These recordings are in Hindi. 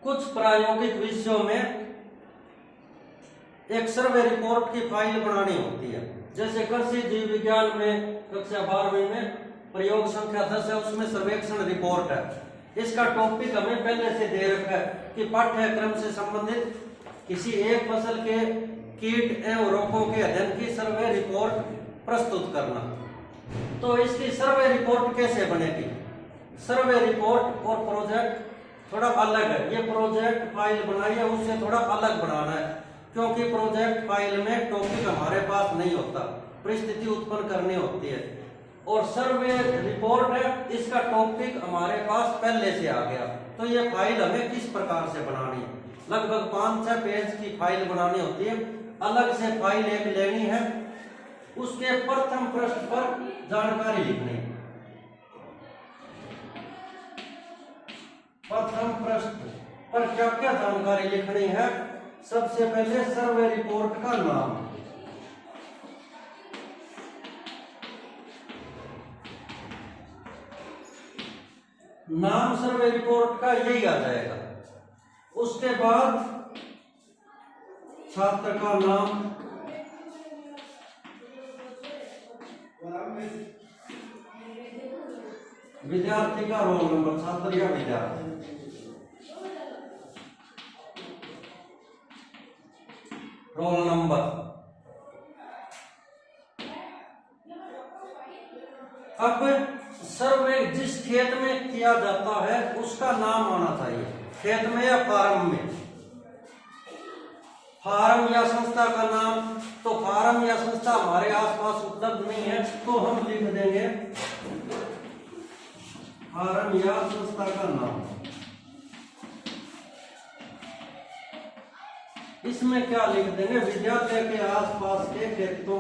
कुछ प्रायोगिक विषयों में एक सर्वे रिपोर्ट की फाइल बनानी होती है। जैसे कृषि जीव विज्ञान में कक्षा 12वीं में प्रयोग संख्या 10 है, उसमें सर्वेक्षण रिपोर्ट है। इसका टॉपिक हमें पहले से दे रखा है कि पाठ्यक्रम से संबंधित किसी एक फसल के कीट एवं रोगों के अध्ययन की सर्वे रिपोर्ट प्रस्तुत करना। तो इसकी सर्वे रिपोर्ट कैसे बनेगी? सर्वे रिपोर्ट और प्रोजेक्ट थोड़ा अलग है। ये प्रोजेक्ट फाइल बनाई है, उससे थोड़ा अलग बनाना है, क्योंकि प्रोजेक्ट फाइल में टॉपिक हमारे पास नहीं होता, परिस्थिति उत्पन्न करनी होती है। और सर्वे रिपोर्ट है, इसका टॉपिक हमारे पास पहले से आ गया। तो ये फाइल हमें किस प्रकार से बनानी है? लगभग 5-6 पेज की फाइल बनानी होती है। अलग से फाइल एक लेनी है, उसके प्रथम पृष्ठ पर जानकारी लिखनी है। प्रथम पृष्ठ पर क्या क्या जानकारी लिखनी है? सबसे पहले सर्वे रिपोर्ट का नाम, नाम सर्वे रिपोर्ट का यही आ जाएगा। उसके बाद छात्र का नाम, विद्यार्थी का रोल नंबर, छात्र या विद्यार्थी, रोल नंबर। अब सर्वे जिस खेत में किया जाता है उसका नाम आना चाहिए, खेत में या फार्म में। फार्म या संस्था का नाम, तो फार्म या संस्था हमारे आसपास उपलब्ध नहीं है, तो हम लिख देंगे फार्म या संस्था का नाम। इसमें क्या लिख देंगे? विद्यालय के आसपास के खेतों,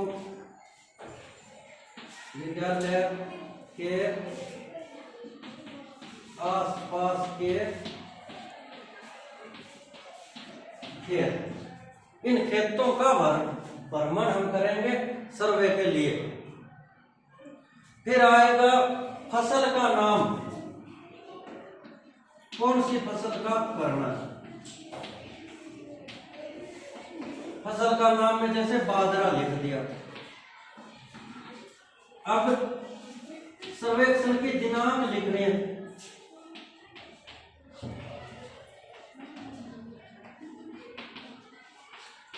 विद्यालय के आसपास के खेत। इन खेतों का भ्रमण हम करेंगे सर्वे के लिए। फिर आएगा फसल का नाम, कौन सी फसल का करना है। फसल का नाम में जैसे बाजरा लिख दिया। अब सर्वेक्षण की दिनांक लिखनी है।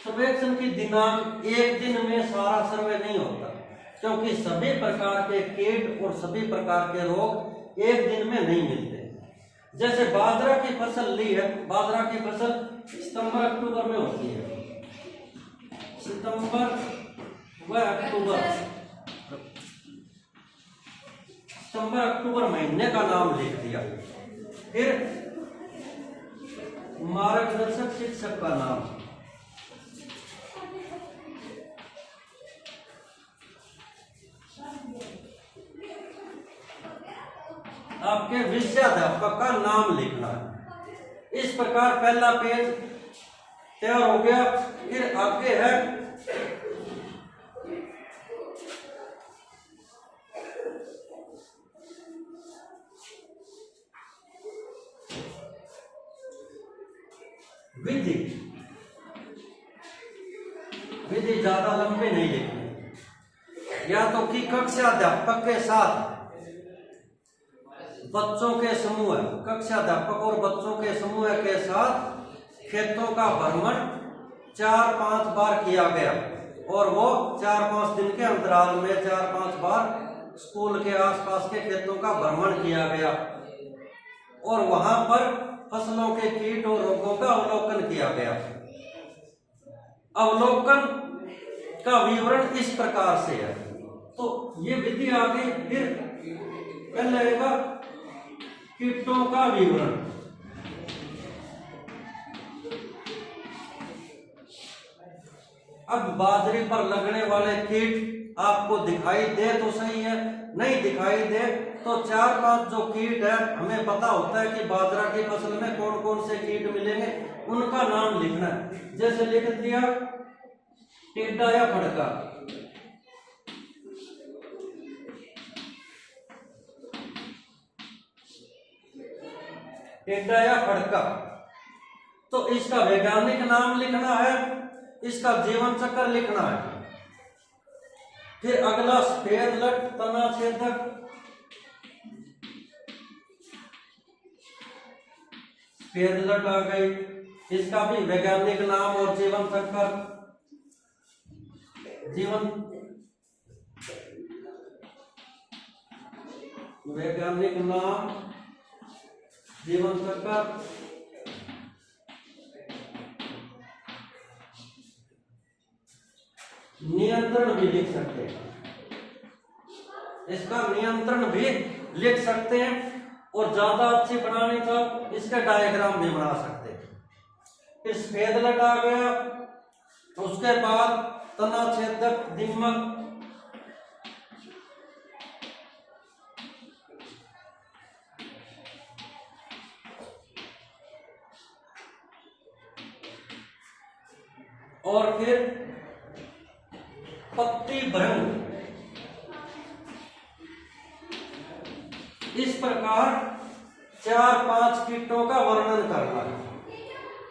सर्वेक्षण की दिनांक, एक दिन में सारा सर्वे नहीं होता, क्योंकि सभी प्रकार के कीट और सभी प्रकार के रोग एक दिन में नहीं मिलते। जैसे बाजरा की फसल ली है, बाजरा की फसल सितंबर अक्टूबर में होती है। सितंबर व अक्टूबर, सितंबर अक्टूबर महीने का नाम लिख दिया। फिर मार्गदर्शक शिक्षक का नाम, आपके विषयाध्यापक का नाम लिखना है। इस प्रकार पहला पेज तैयार हो गया। फिर आगे है विधि। विधि ज्यादा लंबे नहीं लिखनी, या तो कि कक्षा अध्यापक के साथ बच्चों के समूह, कक्षा अध्यापक और बच्चों के समूह के साथ खेतों का भ्रमण 4-5 बार किया गया, और वो 4-5 दिन के अंतराल में 4-5 बार स्कूल के आसपास के खेतों का भ्रमण किया गया, और वहां पर फसलों के कीट और रोगों का अवलोकन किया गया। अवलोकन का विवरण इस प्रकार से है। तो ये विधि आ गई। फिर पहले आएगा कीटों का विवरण। अब बाजरे पर लगने वाले कीट आपको दिखाई दे तो सही है, नहीं दिखाई दे तो 4-5 जो कीट है, हमें पता होता है कि बाजरा की फसल में कौन कौन से कीट मिलेंगे, उनका नाम लिखना है। जैसे लिख दिया टिड्डा या फड़का, टिड्डा या फड़का। तो इसका वैज्ञानिक नाम लिखना है, इसका जीवन चक्र लिखना है। फिर अगला सफेद लट तना छेदक, सफेद लट आ गई, इसका भी वैज्ञानिक नाम और जीवन चक्र, वैज्ञानिक नाम, जीवन चक्र। नियंत्रण भी लिख सकते हैं, इसका नियंत्रण भी लिख सकते हैं, और ज्यादा अच्छी बनानी तो इसका डायग्राम भी बना सकते हैं। फिर सफेद लट आ गया, उसके बाद तना छेदक दीमक, और फिर पत्ती भ्रंग। इस प्रकार 4-5 कीटों का वर्णन करना है।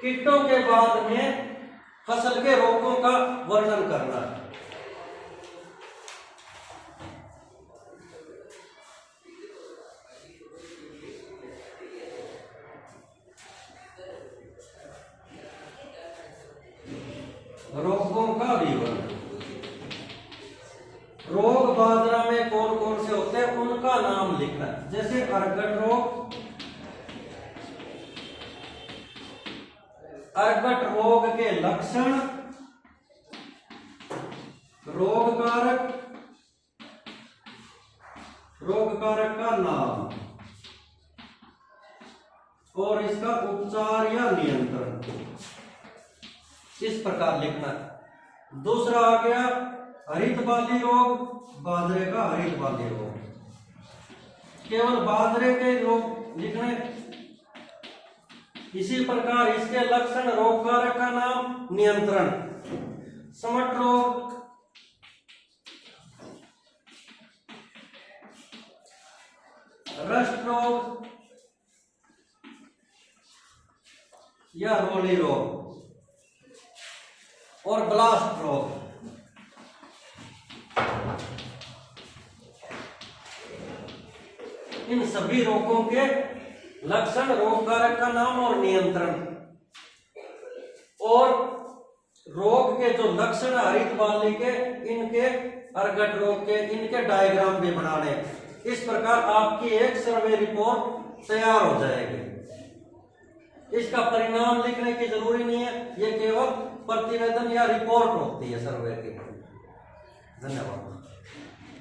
कीटों के बाद में फसल के रोगों का वर्णन करना है। रोगों का विवरण, रोग बाजरा में कौन कौन से होते हैं उनका नाम लिखना है। जैसे अर्गट रोग, अर्गट रोग के लक्षण, रोग कारक का नाम और इसका उपचार या नियंत्रण, इस प्रकार लिखना है। दूसरा आ गया हरित बाली रोग, बाजरे का हरित बाली रोग, केवल बाजरे के रोग लिखने। इसी प्रकार इसके लक्षण, रोग कारक का नाम, नियंत्रण। समट रोग, रस्ट रोग या रोली रोग और ब्लास्ट रोग। इन सभी रोगों के लक्षण, रोग कारक का नाम और नियंत्रण, और रोग के जो लक्षण हरित बाली के, इनके अर्गट रोग के, इनके डायग्राम भी बनाने। इस प्रकार आपकी एक सर्वे रिपोर्ट तैयार हो जाएगी। इसका परिणाम लिखने की जरूरी नहीं है, ये केवल प्रतिवेदन या रिपोर्ट होती है सर्वे की। धन्यवाद।